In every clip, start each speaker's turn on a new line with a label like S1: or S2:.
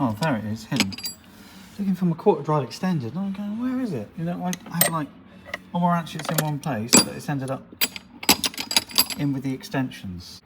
S1: Oh, there it is, hidden. Looking for my quarter drive extended, and I'm going, where is it? You know, I have like all my ratchets in one place, but it's ended up in with the extensions.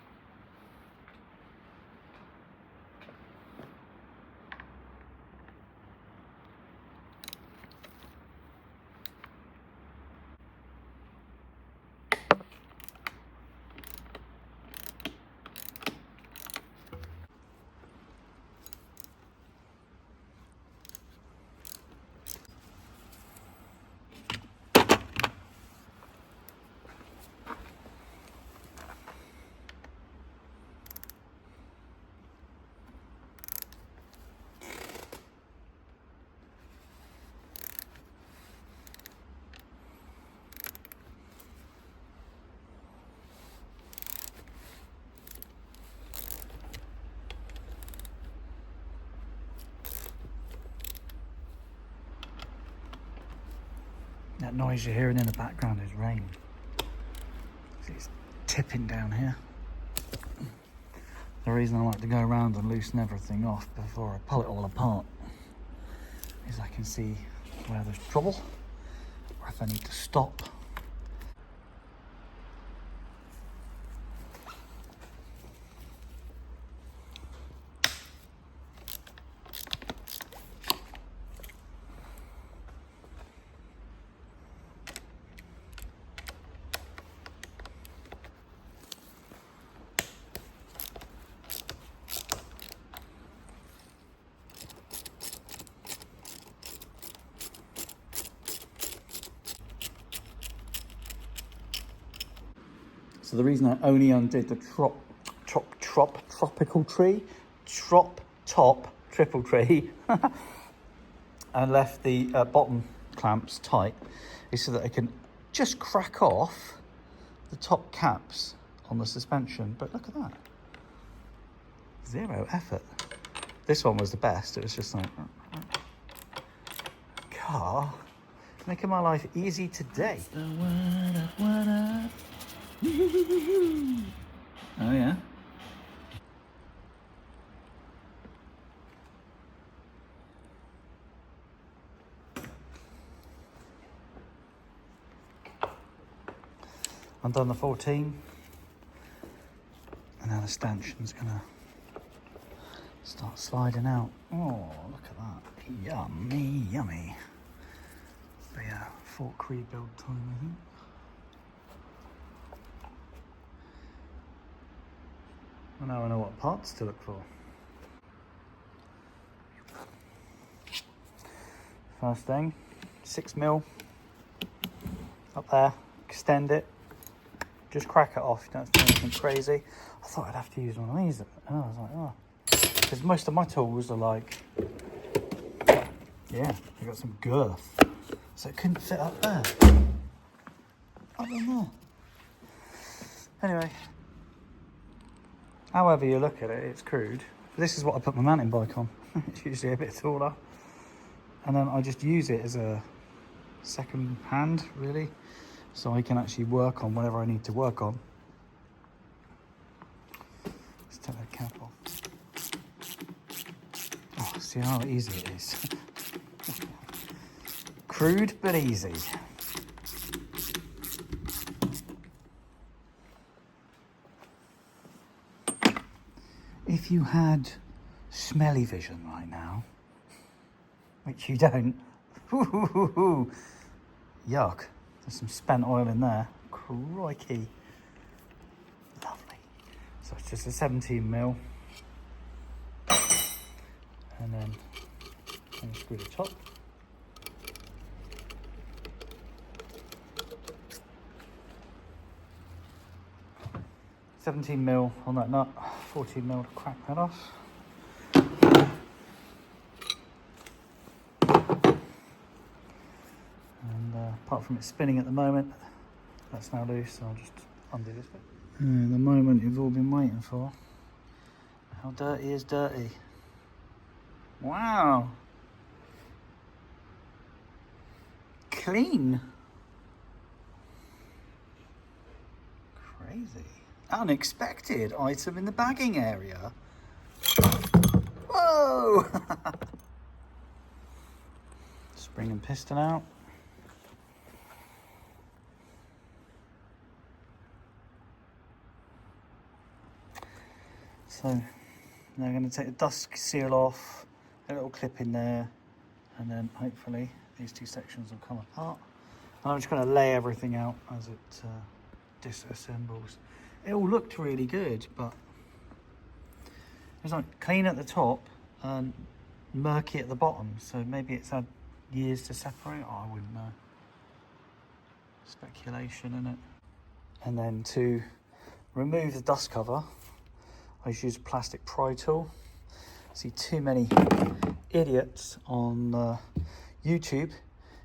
S1: That noise you're hearing in the background is rain. It's tipping down here. The reason I like to go around and loosen everything off before I pull it all apart is I can see where there's trouble or if I need to stop. So the reason I only undid the tropical tree, top triple tree, and left the bottom clamps tight is so that I can just crack off the top caps on the suspension. But look at that, 0 effort. This one was the best. It was just like, car, making my life easy today. What up? Oh yeah. I've done the 14, and now the stanchion's gonna start sliding out. Oh, look at that. Yummy, yummy. But yeah, fork rebuild time, I think. Well, now I know what parts to look for. First thing, 6mm up there, extend it, just crack it off, you don't have to do anything crazy. I thought I'd have to use one of these, and I was like, oh. Because most of my tools are like, yeah, they got some girth. So it couldn't fit up there. Up in there. Anyway. However you look at it, it's crude. This is what I put my mountain bike on. It's usually a bit taller. And then I just use it as a second hand, really. So I can actually work on whatever I need to work on. Let's take that cap off. Oh, see how easy it is. Crude, but easy. If you had smelly vision right now, which you don't, yuck, there's some spent oil in there, crikey, lovely. So it's just a 17mm, and then unscrew the top. $17mm on that nut, 14mm to crack that off. And apart from it spinning at the moment, that's now loose, so I'll just undo this bit. The moment you've all been waiting for. How dirty is dirty? Wow! Clean! Crazy. Unexpected item in the bagging area. Whoa! Spring and piston out. So now I'm going to take the dust seal off, a little clip in there, and then hopefully these two sections will come apart. And I'm just going to lay everything out as it disassembles. It all looked really good, but it was like clean at the top and murky at the bottom. So maybe it's had years to separate. Oh, I wouldn't know. Speculation, innit? And then to remove the dust cover, I just use a plastic pry tool. I see too many idiots on YouTube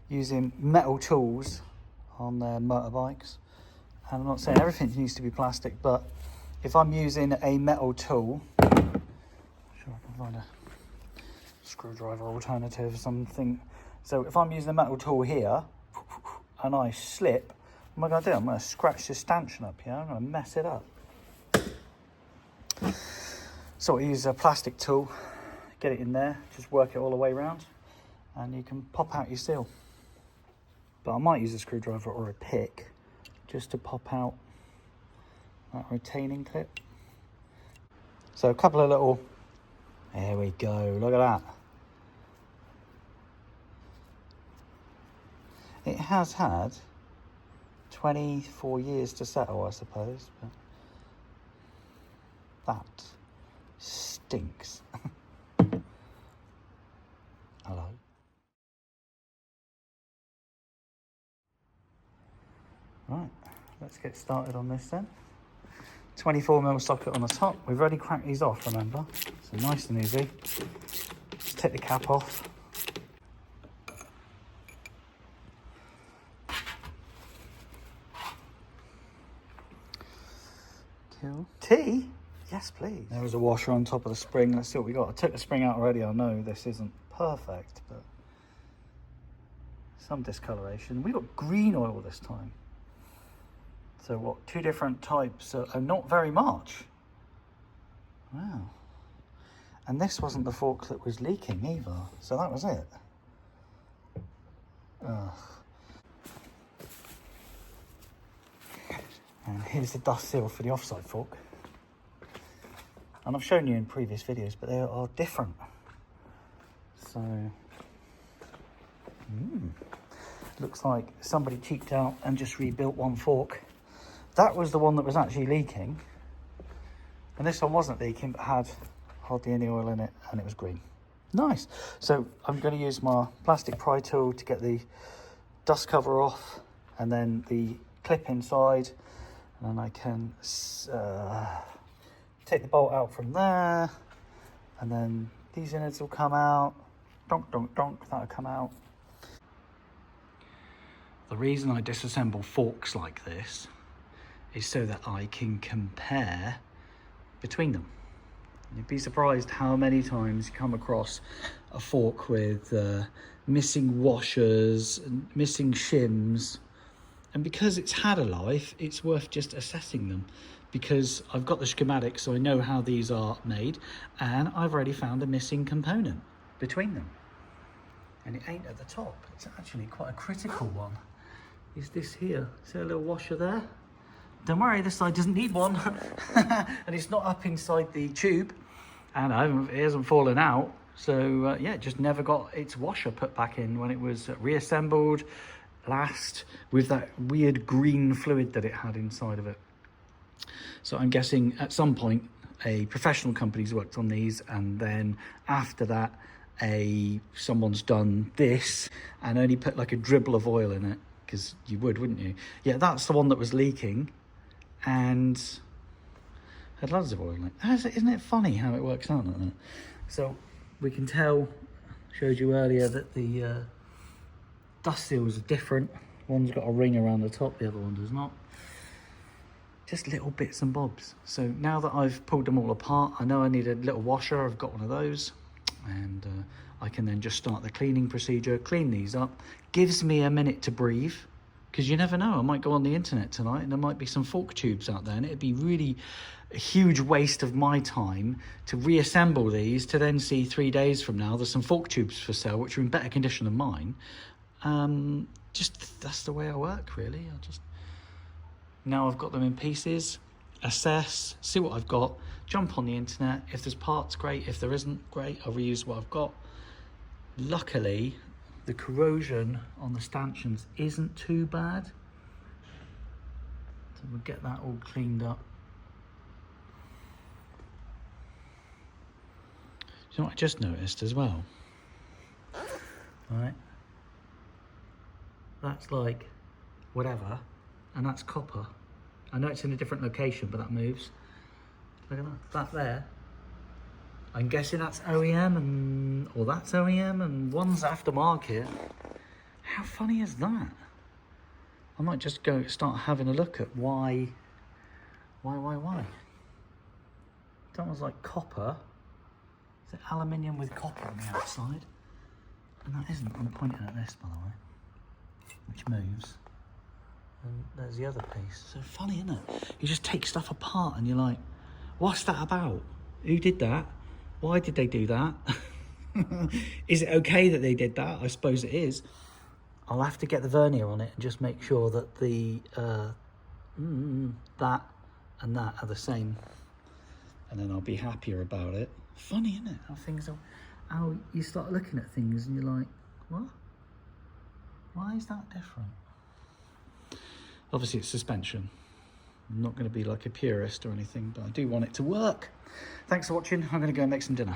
S1: using metal tools on their motorbikes. And I'm not saying everything needs to be plastic, but if I'm using a metal tool, I'm sure I can find a screwdriver alternative or something. So if I'm using a metal tool here and I slip, what am I going to do? I'm going to scratch this stanchion up here. I'm going to mess it up. So I use a plastic tool, get it in there, just work it all the way around, and you can pop out your seal. But I might use a screwdriver or a pick just to pop out that retaining clip. So a couple of little, there we go, look at that. It has had 24 years to settle, I suppose, but that stinks. Hello. Right, let's get started on this then. 24mm socket on the top. We've already cracked these off, remember? So nice and easy. Just take the cap off. Cool. Tea? Yes, please. There was a washer on top of the spring. Let's see what we got. I took the spring out already. I know this isn't perfect, but some discoloration. We got green oil this time. So what, two different types, not very much. Wow. And this wasn't the fork that was leaking either, so that was it. Ugh. And here's the dust seal for the offside fork. And I've shown you in previous videos, but they are different. So, looks like somebody cheaped out and just rebuilt one fork. That was the one that was actually leaking. And this one wasn't leaking, but had hardly any oil in it, and it was green. Nice. So I'm going to use my plastic pry tool to get the dust cover off, and then the clip inside, and then I can take the bolt out from there, and then these innards will come out. Donk, donk, donk, that'll come out. The reason I disassemble forks like this is so that I can compare between them. You'd be surprised how many times you come across a fork with missing washers, missing shims, and because it's had a life, it's worth just assessing them, because I've got the schematic, so I know how these are made, and I've already found a missing component between them. And it ain't at the top, it's actually quite a critical one. Is this here? See a little washer there? Don't worry, this side doesn't need one. And it's not up inside the tube, and it hasn't fallen out. So yeah, it just never got its washer put back in when it was reassembled last, with that weird green fluid that it had inside of it. So I'm guessing at some point a professional company's worked on these, and then after that someone's done this and only put like a dribble of oil in it, because you would, wouldn't you? Yeah, that's the one that was leaking and had loads of oil in it. Isn't it funny how it works out like that? So we can tell, showed you earlier, that the dust seals are different. One's got a ring around the top, the other one does not. Just little bits and bobs. So now that I've pulled them all apart, I know I need a little washer. I've got one of those, and I can then just start the cleaning procedure, clean these up. Gives me a minute to breathe, because you never know, I might go on the internet tonight and there might be some fork tubes out there, and it'd be really a huge waste of my time to reassemble these to then see 3 days from now there's some fork tubes for sale which are in better condition than mine. Just that's the way I work, really. Now I've got them in pieces, assess, see what I've got, jump on the internet. If there's parts, great. If there isn't, great. I'll reuse what I've got. Luckily, the corrosion on the stanchions isn't too bad. So we'll get that all cleaned up. You know what I just noticed as well? Right. That's like whatever, and that's copper. I know it's in a different location, but that moves. Look at that. That there. I'm guessing that's OEM or that's OEM and one's aftermarket. How funny is that? I might just go start having a look at why. That one's like copper. Is it aluminium with copper on the outside? And that isn't. I'm pointing at this, by the way, which moves. And there's the other piece. So funny, isn't it? You just take stuff apart and you're like, what's that about? Who did that? Why did they do that? Is it okay that they did that? I suppose it is. I'll have to get the vernier on it and just make sure that the that and that are the same. And then I'll be happier about it. Funny, isn't it? How things are, how you start looking at things and you're like, what? Why is that different? Obviously it's suspension. I'm not going to be like a purist or anything, but I do want it to work. Thanks for watching. I'm going to go and make some dinner.